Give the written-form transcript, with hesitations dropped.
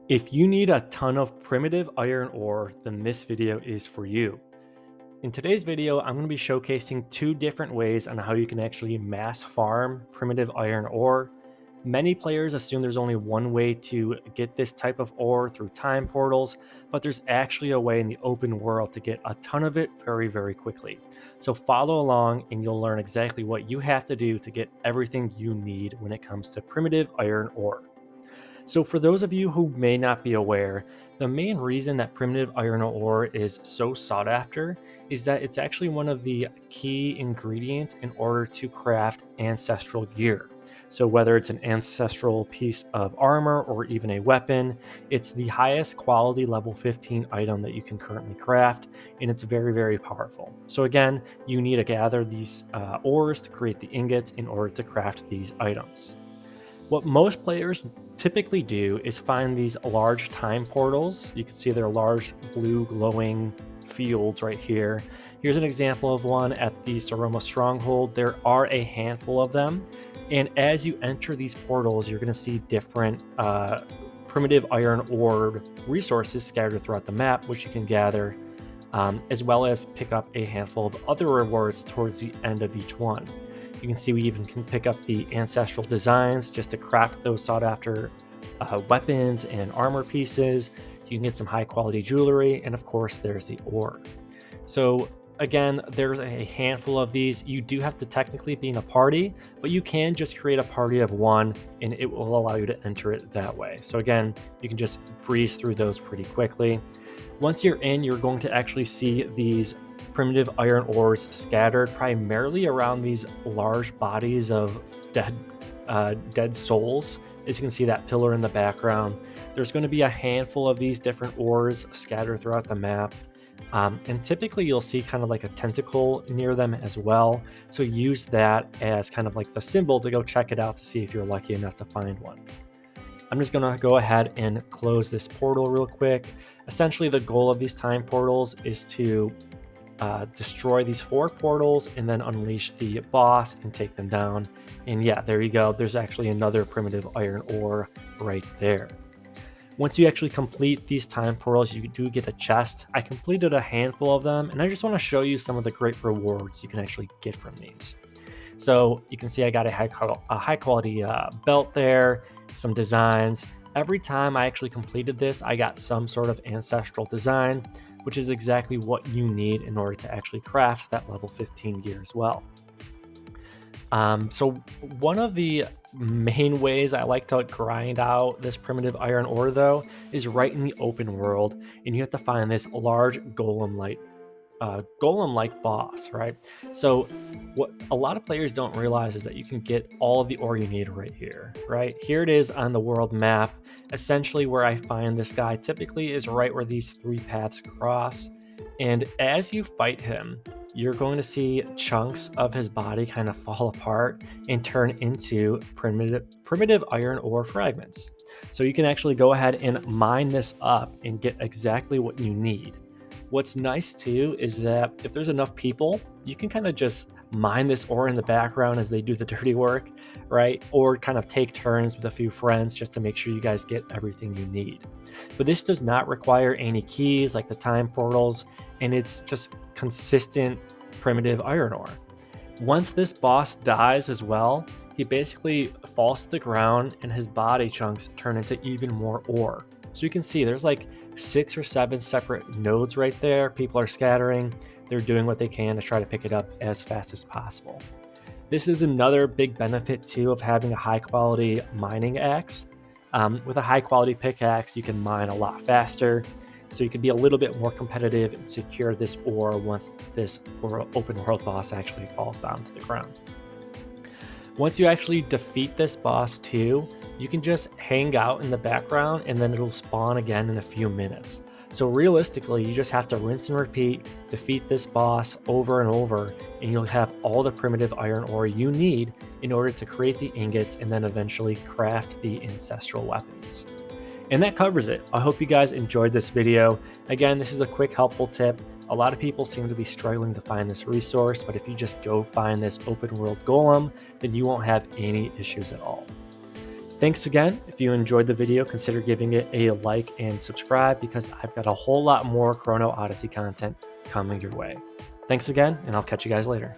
If you need a ton of primitive iron ore, then this video is for you. In today's video, I'm going to be showcasing two different ways on how you can actually mass farm primitive iron ore. Many players assume there's only one way to get this type of ore through time portals, but there's actually a way in the open world to get a ton of it very, very quickly. So follow along and you'll learn exactly what you have to do to get everything you need when it comes to primitive iron ore. So, for those of you who may not be aware, the main reason that primitive iron ore is so sought after is that it's actually one of the key ingredients in order to craft ancestral gear. So, whether it's an ancestral piece of armor or even a weapon, it's the highest quality level 15 item that you can currently craft, and it's very, very powerful. So, again, you need to gather these ores to create the ingots in order to craft these items. What most players typically do is find these large time portals. You can see they're large blue glowing fields right here. Here's an example of one at the Soroma Stronghold. There are a handful of them. And as you enter these portals, you're going to see different primitive iron ore resources scattered throughout the map, which you can gather, as well as pick up a handful of other rewards towards the end of each one. You can see we even can pick up the ancestral designs just to craft those sought after weapons and armor pieces. You can get some high quality jewelry, and of course, there's the ore. So, again, there's a handful of these. You do have to technically be in a party, but you can just create a party of one and it will allow you to enter it that way. So, again, you can just breeze through those pretty quickly. Once you're in, you're going to actually see these primitive iron ores scattered primarily around these large bodies of dead dead souls. As you can see that pillar in the background, there's going to be a handful of these different ores scattered throughout the map. And typically you'll see kind of like a tentacle near them as well. So use that as kind of like the symbol to go check it out to see if you're lucky enough to find one. I'm just going to go ahead and close this portal real quick. Essentially, the goal of these time portals is to destroy these 4 portals and then unleash the boss and take them down. And yeah, there you go. There's actually another primitive iron ore right there. Once you actually complete these time portals, you do get a chest. I completed a handful of them, and I just want to show you some of the great rewards you can actually get from these. So you can see I got a high quality belt there, some designs. Every time I actually completed this, I got some sort of ancestral design, which is exactly what you need in order to actually craft that level 15 gear as well. So one of the main ways I like to grind out this primitive iron ore though is right in the open world, and you have to find this large golem-like boss, right? So what a lot of players don't realize is that you can get all of the ore you need right here, right? Here it is on the world map. Essentially where I find this guy typically is right where these 3 paths cross. And as you fight him, you're going to see chunks of his body kind of fall apart and turn into primitive iron ore fragments. So you can actually go ahead and mine this up and get exactly what you need. What's nice too is that if there's enough people, you can kind of just mine this ore in the background as they do the dirty work, right? Or kind of take turns with a few friends just to make sure you guys get everything you need. But this does not require any keys like the time portals, and it's just consistent primitive iron ore. Once this boss dies as well, he basically falls to the ground and his body chunks turn into even more ore. So you can see there's like 6 or 7 separate nodes right there. People are scattering. They're doing what they can to try to pick it up as fast as possible. This is another big benefit too of having a high quality mining axe. With a high quality pickaxe, you can mine a lot faster. So you can be a little bit more competitive and secure this ore once this open world boss actually falls down to the ground. Once you actually defeat this boss too, you can just hang out in the background and then it'll spawn again in a few minutes. So realistically, you just have to rinse and repeat, defeat this boss over and over, and you'll have all the primitive iron ore you need in order to create the ingots and then eventually craft the ancestral weapons. And that covers it. I hope you guys enjoyed this video. Again, this is a quick helpful tip. A lot of people seem to be struggling to find this resource, but if you just go find this open world golem, then you won't have any issues at all. Thanks again. If you enjoyed the video, consider giving it a like and subscribe because I've got a whole lot more Chrono Odyssey content coming your way. Thanks again, and I'll catch you guys later.